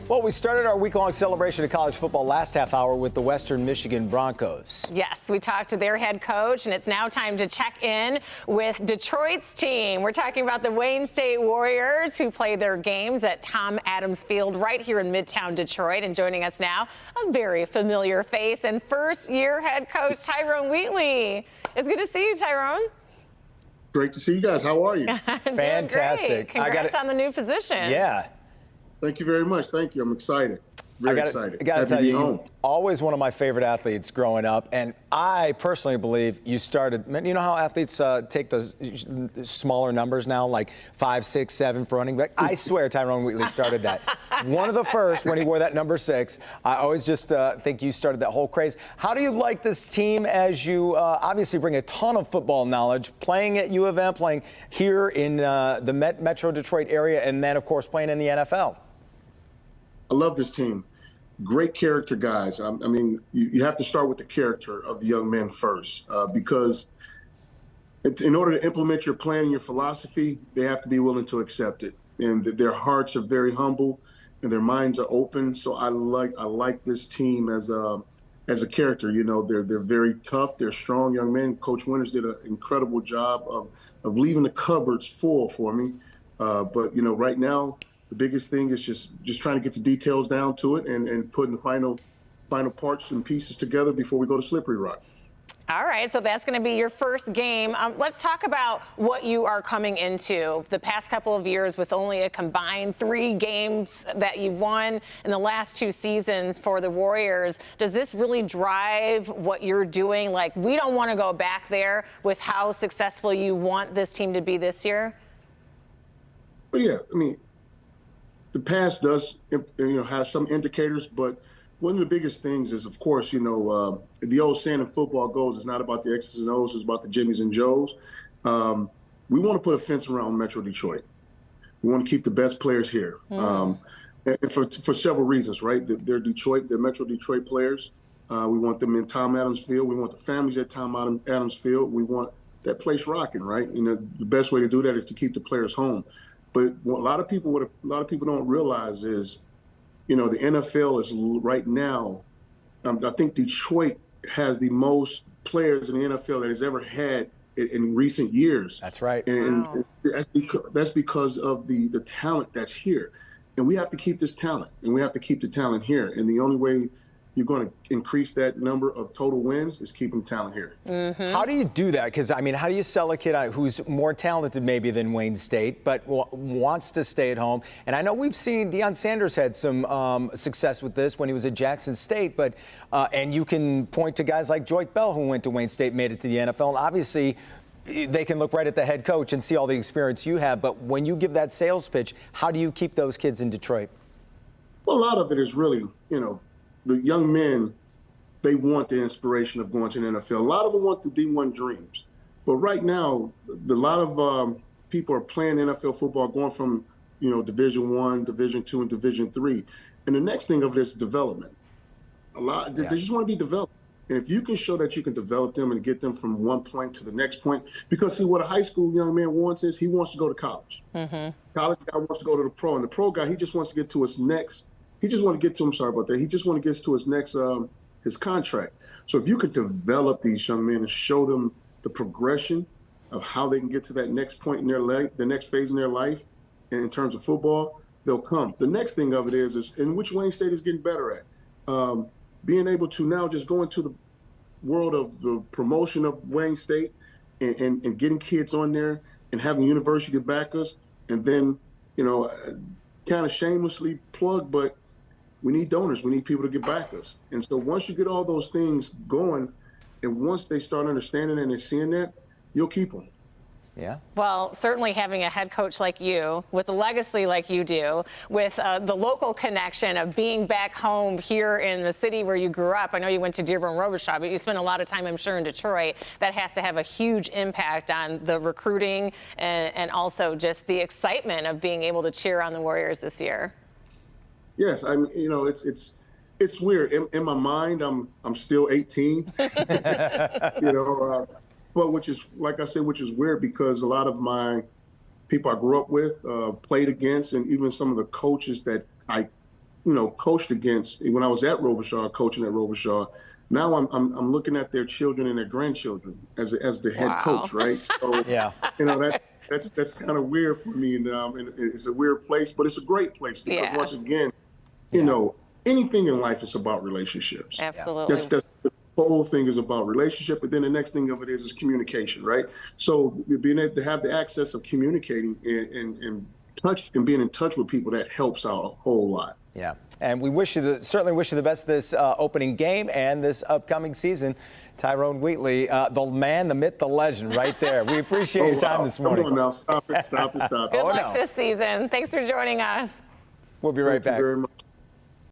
Well, we started our week-long celebration of college football last half hour with the Western Michigan Broncos. Yes, we talked to their head coach, and it's now time to check in with Detroit's team. We're talking about the Wayne State Warriors, who play their games at Tom Adams Field right here in Midtown Detroit. And joining us now, a very familiar face and first-year head coach Tyrone Wheatley. It's good to see you, Tyrone. Great to see you guys. How are you? Fantastic. Congrats on the new position. Yeah. Thank you very much. Thank you. I'm excited. Very excited. I got to tell you, home. Always one of my favorite athletes growing up, and I personally believe you started. You know how athletes take those smaller numbers now, like 5, 6, 7 for running back. I swear, Tyrone Wheatley started that. One of the first when he wore that number 6. I always just think you started that whole craze. How do you like this team as you obviously bring a ton of football knowledge, playing at U of M, playing here in the Metro Detroit area, and then of course playing in the NFL? I love this team. Great character guys. I mean, you have to start with the character of the young men first, because in order to implement your plan and your philosophy, they have to be willing to accept it. And their hearts are very humble, and their minds are open. So I like this team as a character. You know, they're very tough. They're strong young men. Coach Winters did an incredible job of leaving the cupboards full for me. But you know, right now, the biggest thing is just trying to get the details down to it and putting the final parts and pieces together before we go to Slippery Rock. All right, so that's going to be your first game. Let's talk about what you are coming into the past couple of years with only a combined 3 games that you've won in the last 2 seasons for the Warriors. Does this really drive what you're doing? Like, we don't want to go back there with how successful you want this team to be this year? But yeah, I mean, the past does, have some indicators, but one of the biggest things is, of course, the old saying in football goes, it's not about the X's and O's, it's about the Jimmies and Joes. We want to put a fence around Metro Detroit. We want to keep the best players here. And for several reasons, right? They're Metro Detroit players. We want them in Tom Adams Field. We want the families at Tom Adams Field. We want that place rocking, right? And the best way to do that is to keep the players home. But what a lot of people don't realize is, the NFL is right now. I think Detroit has the most players in the NFL that has ever had in recent years. That's right. And Wow. that's because of the talent that's here, and we have to keep this talent, and we have to keep the talent here. And the only way you're going to increase that number of total wins is keeping talent here. Mm-hmm. How do you do that? Because, I mean, how do you sell a kid who's more talented maybe than Wayne State, but wants to stay at home? And I know we've seen Deion Sanders had some success with this when he was at Jackson State, but and you can point to guys like Joyke Bell, who went to Wayne State, made it to the NFL, and obviously they can look right at the head coach and see all the experience you have. But when you give that sales pitch, how do you keep those kids in Detroit? Well, a lot of it is really, the young men, they want the inspiration of going to the NFL. A lot of them want the D1 dreams. But right now, a lot of people are playing NFL football, going from, Division I, Division II, and Division III. And the next thing of it is development. They just want to be developed. And if you can show that you can develop them and get them from one point to the next point, because see, what a high school young man wants is he wants to go to college. Mm-hmm. College guy wants to go to the pro, and the pro guy, he just wants to get to his next. He just want to get to, I'm sorry about that. He just want to get to his next, his contract. So if you could develop these young men and show them the progression of how they can get to that next point in their life, the next phase in their life, and in terms of football, they'll come. The next thing of it is in which Wayne State is getting better at. Being able to now just go into the world of the promotion of Wayne State and getting kids on there and having the university to back us, and then, kind of shamelessly plug, but we need donors. We need people to get back us. And so once you get all those things going, and once they start understanding and they're seeing that, you'll keep them. Yeah. Well, certainly having a head coach like you, with a legacy like you do, with the local connection of being back home here in the city where you grew up. I know you went to Dearborn Robichaud, but you spent a lot of time, I'm sure, in Detroit. That has to have a huge impact on the recruiting and also just the excitement of being able to cheer on the Warriors this year. Yes, it's weird. In my mind, I'm still 18. But which is, like I said, which is weird because a lot of my people I grew up with, played against, and even some of the coaches that I coached against when I was at Robichaud, coaching at Robichaud. Now I'm looking at their children and their grandchildren as the head coach, right? So Yeah. That's kind of weird for me, and it's a weird place, but it's a great place because once again, anything in life is about relationships. Absolutely. That's the whole thing is about relationship, but then the next thing of it is communication, right? So being able to have the access of communicating and touch and being in touch with people, that helps out a whole lot. Yeah, and we certainly wish you the best this opening game and this upcoming season. Tyrone Wheatley, the man, the myth, the legend, right there. We appreciate your time this morning. Come on now, stop it. Good luck this season. Thanks for joining us. We'll be right back. Thank you very much.